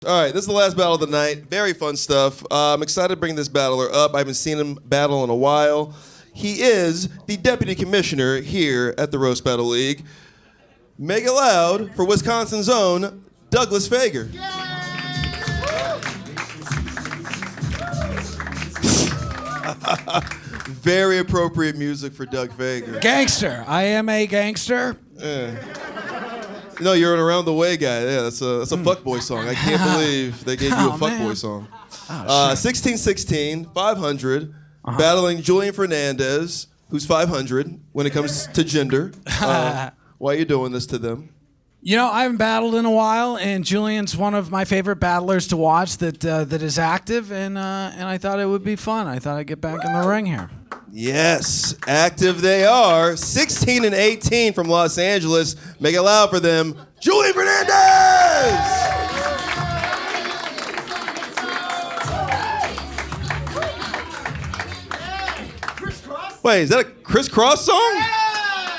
All right, this is the last battle of the night. Very fun stuff. I'm excited to bring this battler up. I haven't seen him battle in a while. He is the deputy commissioner here at the Roast Battle League. Make it loud for Wisconsin's own Douglas Fager. Very appropriate music for Doug Fager. Gangster. I am a gangster. Yeah. No, you're an Around the Way guy. Yeah, that's a fuckboy song. I can't believe they gave you a fuckboy song. 1616, 500, battling Julian Fernandez, who's 500 when it comes to gender. Why are you doing this to them? You know, I haven't battled in a while, and Julian's one of my favorite battlers to watch that is active, and I thought it would be fun. I thought I'd get back in the ring here. Yes, active they are. 16 and 18 from Los Angeles. Make it loud for them. Julian Fernandez! Wait, is that a Criss Cross song?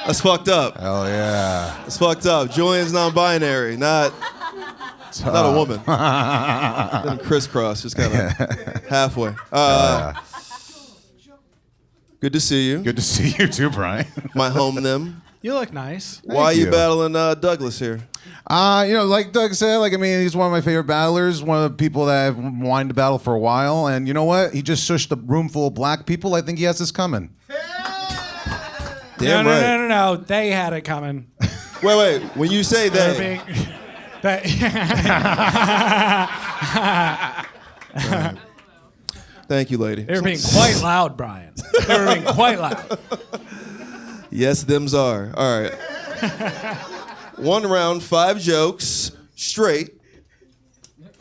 That's fucked up. Hell yeah. That's fucked up. Julian's non-binary, not a woman. Then crisscross, just kind of halfway. Good to see you. Good to see you too, Brian. My home them. You look nice. Why are you battling Douglas here? Like Doug said, he's one of my favorite battlers, one of the people that I've wanted to battle for a while, and you know what? He just shushed a room full of black people. I think he has this coming. Damn right. No. They had it coming. Wait. When you say they. Thank you, lady. They were being quite loud, Brian. They were being quite loud. Yes, thems are. All right. 1 round, 5 jokes, straight.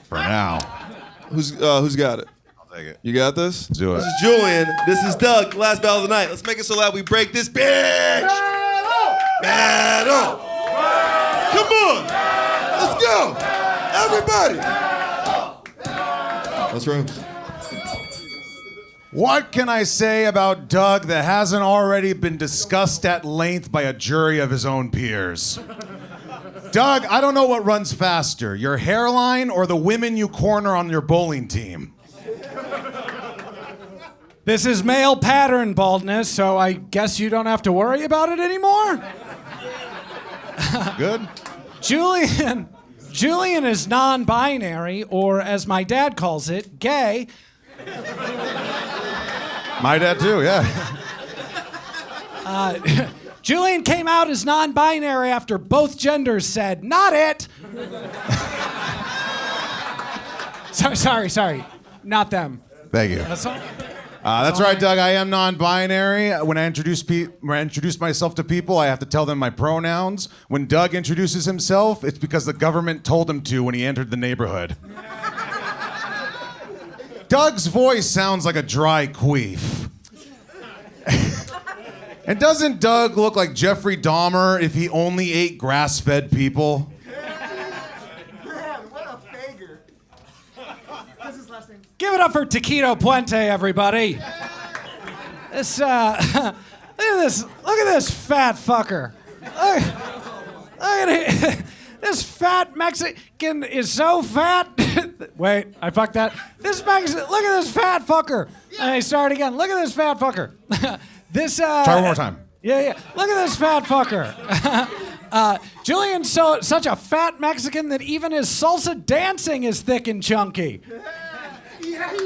For now. Who's got it? I'll take it. You got this? Let's do it. This is Julian. This is Doug. Last battle of the night. Let's make it so loud we break this bitch. Battle. Come on. Let's go. Everybody. Let's roast. What can I say about Doug that hasn't already been discussed at length by a jury of his own peers? Doug, I don't know what runs faster, your hairline or the women you corner on your bowling team. This is male pattern baldness, so I guess you don't have to worry about it anymore. Good. Julian is non-binary, or as my dad calls it, gay. My dad too, yeah. Julian came out as non-binary after both genders said, "Not it." Sorry. Not them. Thank you. That's all. That's right, Doug. I am non-binary. When I introduce myself to people, I have to tell them my pronouns. When Doug introduces himself, it's because the government told him to when he entered the neighborhood. Doug's voice sounds like a dry queef. And doesn't Doug look like Jeffrey Dahmer if he only ate grass-fed people? Man, what a Fager. What's his last name? Give it up for Taquito Puente, everybody. This, look at this fat fucker. Look at it. This fat Mexican is so fat. Wait, I fucked that. This Mexican, look at this fat fucker. And I start again. Look at this fat fucker. Try one more time. Yeah. Look at this fat fucker. Julian's such a fat Mexican that even his salsa dancing is thick and chunky.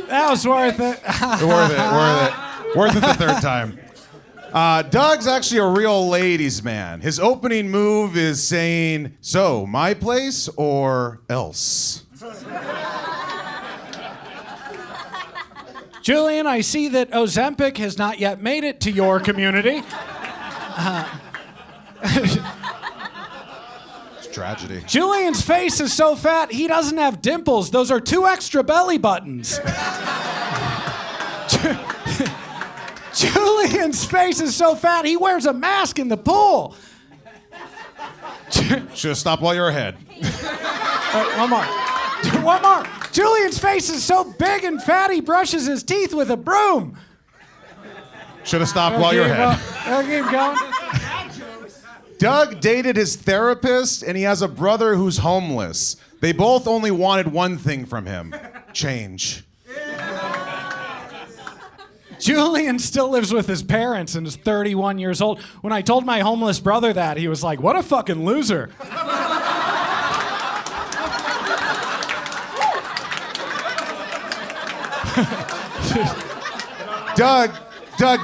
That was worth it. Worth it the third time. Doug's actually a real ladies' man. His opening move is saying, "So, my place or else?" Julian, I see that Ozempic has not yet made it to your community. It's tragedy. Julian's face is so fat, he doesn't have dimples. Those are 2 extra belly buttons. Julian's face is so fat, he wears a mask in the pool. Should've stopped while you're ahead. One more. Julian's face is so big and fat, he brushes his teeth with a broom. Should've stopped while you're ahead. I'll keep going. Doug dated his therapist, and he has a brother who's homeless. They both only wanted one thing from him: change. Julian still lives with his parents and is 31 years old. When I told my homeless brother that, he was like, what a fucking loser. Doug,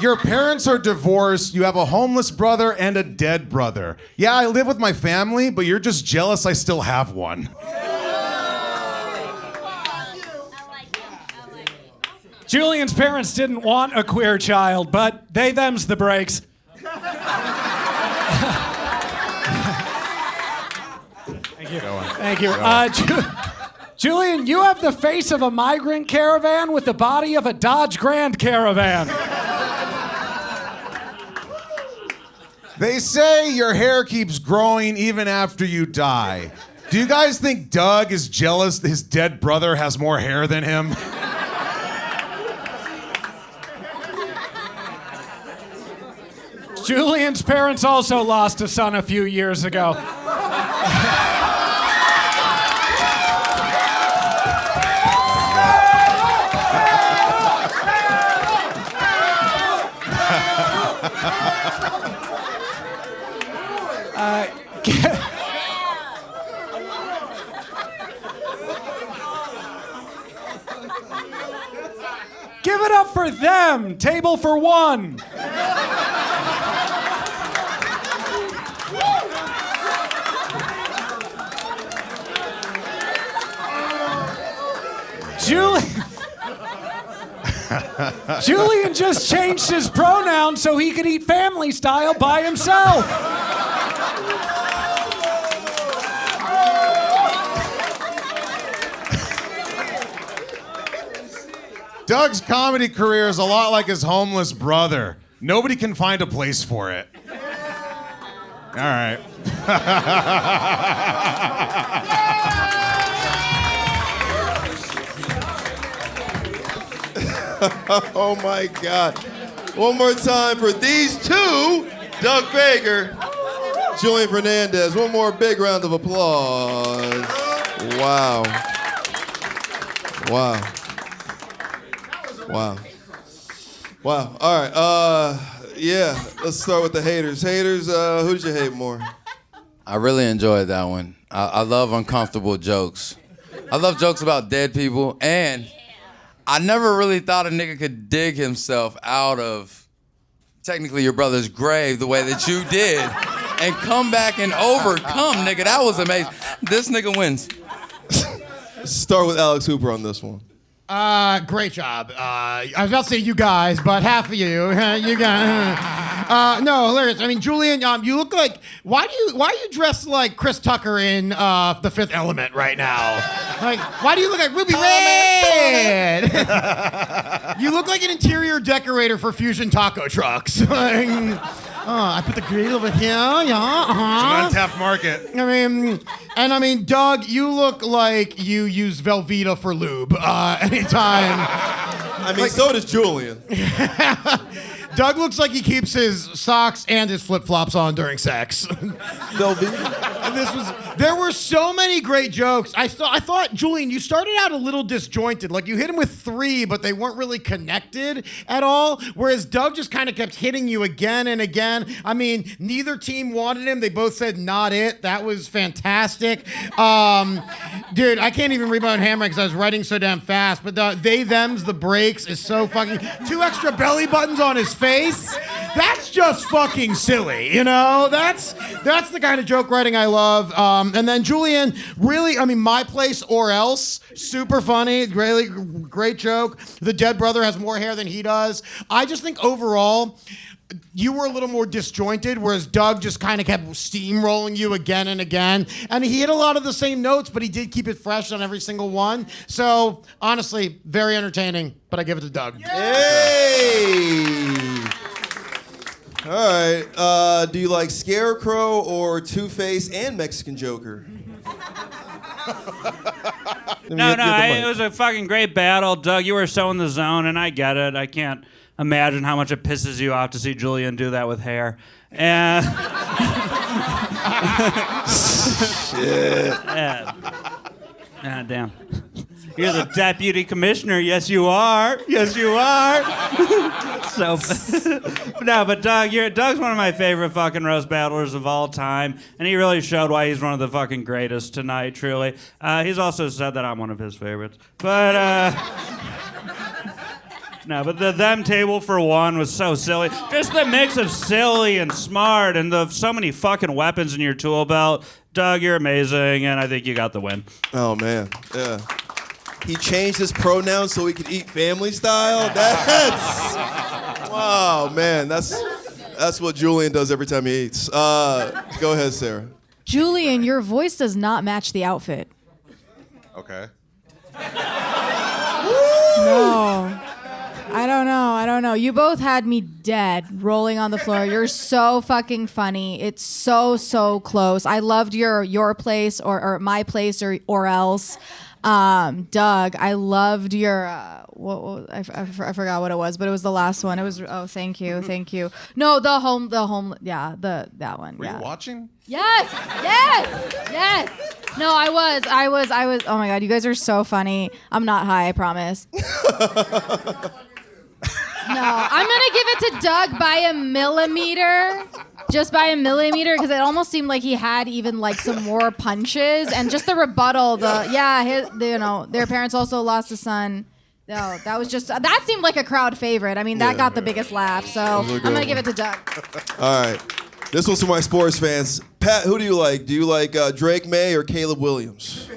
your parents are divorced. You have a homeless brother and a dead brother. Yeah, I live with my family, but you're just jealous I still have one. Julian's parents didn't want a queer child, but them's the breaks. Thank you. Thank you. Julian, you have the face of a migrant caravan with the body of a Dodge Grand Caravan. They say your hair keeps growing even after you die. Do you guys think Doug is jealous that his dead brother has more hair than him? Julian's parents also lost a son a few years ago. Give it up for them. Table for one. Julian just changed his pronouns so he could eat family style by himself. Doug's comedy career is a lot like his homeless brother. Nobody can find a place for it. All right. Oh my God. One more time for these two, Doug Fager, Julian Fernandez. One more big round of applause. Wow. Wow. Wow. Wow. All right. Yeah, let's start with the haters. Haters, who did you hate more? I really enjoyed that one. I love uncomfortable jokes. I love jokes about dead people, and I never really thought a nigga could dig himself out of technically your brother's grave the way that you did and come back and overcome, nigga. That was amazing. This nigga wins. Start with Alex Hooper on this one. Great job. I was about to say you guys, but half of you, you guys. No, hilarious. I mean, Julian, you look like. Why are you dressed like Chris Tucker in The Fifth Element right now? Like, why do you look like Ruby Red? You look like an interior decorator for Fusion taco trucks. I put the grill over here. Yeah, It's an untapped market. I mean, Doug, you look like you use Velveeta for lube anytime. I mean, so does Julian. Doug looks like he keeps his socks and his flip-flops on during sex. There were so many great jokes. I thought, Julian, you started out a little disjointed. Like, you hit him with three, but they weren't really connected at all, whereas Doug just kind of kept hitting you again and again. I mean, neither team wanted him. They both said, not it. That was fantastic. Dude, I can't even read my own handwriting because I was writing so damn fast, but them's the breaks is so fucking... 2 extra belly buttons on his face? That's just fucking silly, you know? That's the kind of joke writing I love. And then Julian, really, I mean, My Place or Else, super funny, really great joke. The dead brother has more hair than he does. I just think overall, you were a little more disjointed, whereas Doug just kind of kept steamrolling you again and again. And he hit a lot of the same notes, but he did keep it fresh on every single one. So, honestly, very entertaining, but I give it to Doug. Hey! All right. Do you like Scarecrow or Two-Face and Mexican Joker? It was a fucking great battle. Doug, you were so in the zone, and I get it. I can't imagine how much it pisses you off to see Julian do that with hair. And Shit. Ah, damn. You're the deputy commissioner. Yes, you are. Yes, you are. So, no, but Doug's one of my favorite fucking roast battlers of all time, and he really showed why he's one of the fucking greatest tonight, truly. He's also said that I'm one of his favorites. But, no, but the them table for one was so silly. Just the mix of silly and smart and so many fucking weapons in your tool belt. Doug, you're amazing, and I think you got the win. Oh, man. Yeah. He changed his pronouns so he could eat family style? That's... Wow, man. That's what Julian does every time he eats. Go ahead, Sarah. Julian, your voice does not match the outfit. Okay. No. I don't know. You both had me dead, rolling on the floor. You're so fucking funny. It's so close. I loved your place or my place or else. Doug, I loved your I forgot what it was, but it was the last one. It was thank you. No, that one. Were you watching? Yes. No, I was. Oh my God, you guys are so funny. I'm not high, I promise. No, I'm gonna give it to Doug by a millimeter. Just by a millimeter, because it almost seemed like he had even like some more punches, and just the rebuttal. Their parents also lost a son. No, that seemed like a crowd favorite. I mean, that got the biggest laugh. So I'm gonna give it to Doug. All right. This one's for my sports fans. Pat, who do you like? Do you like Drake May or Caleb Williams?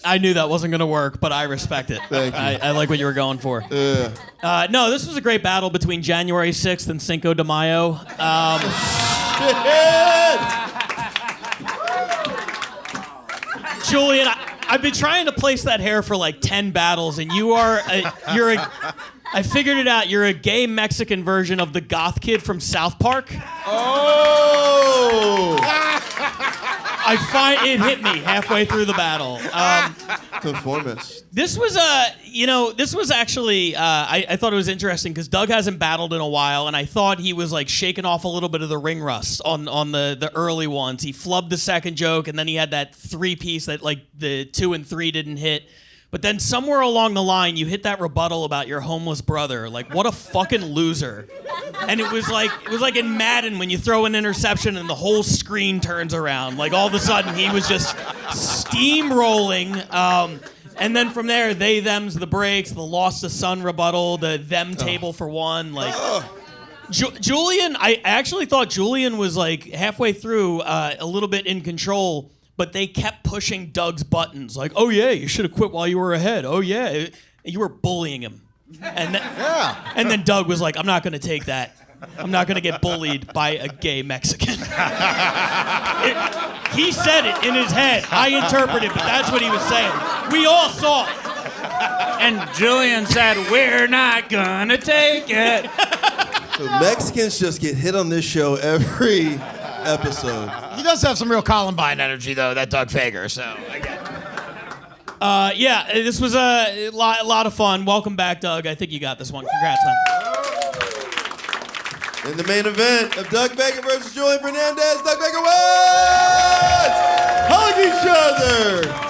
I knew that wasn't going to work, but I respect it. Thank you. I like what you were going for. Yeah. No, this was a great battle between January 6th and Cinco de Mayo. Julian, I've been trying to place that hair for like 10 battles, and I figured it out. You're a gay Mexican version of the goth kid from South Park. Oh! It hit me halfway through the battle. Conformist. This was actually, I thought it was interesting because Doug hasn't battled in a while, and I thought he was like shaking off a little bit of the ring rust on the early ones. He flubbed the second joke, and then he had that 3-piece that like the 2 and 3 didn't hit. But then somewhere along the line, you hit that rebuttal about your homeless brother. Like, what a fucking loser. And it was like in Madden when you throw an interception and the whole screen turns around. Like, all of a sudden, he was just steamrolling. And then from there, they, them's the breaks, the lost the son rebuttal, the them table for one. Like, Julian, I actually thought Julian was like halfway through a little bit in control. But they kept pushing Doug's buttons, like, "Oh yeah, you should have quit while you were ahead. Oh yeah," you were bullying him, and then Doug was like, "I'm not going to take that. I'm not going to get bullied by a gay Mexican." He said it in his head. I interpreted, but that's what he was saying. We all saw it. And Julian said, "We're not gonna take it." So Mexicans just get hit on this show every episode. He does have some real Columbine energy, though, that Doug Fager, so I get it. Yeah, this was a lot of fun. Welcome back, Doug. I think you got this one. Congrats, man. In the main event of Doug Fager versus Julian Fernandez, Doug Fager wins! Hug each other!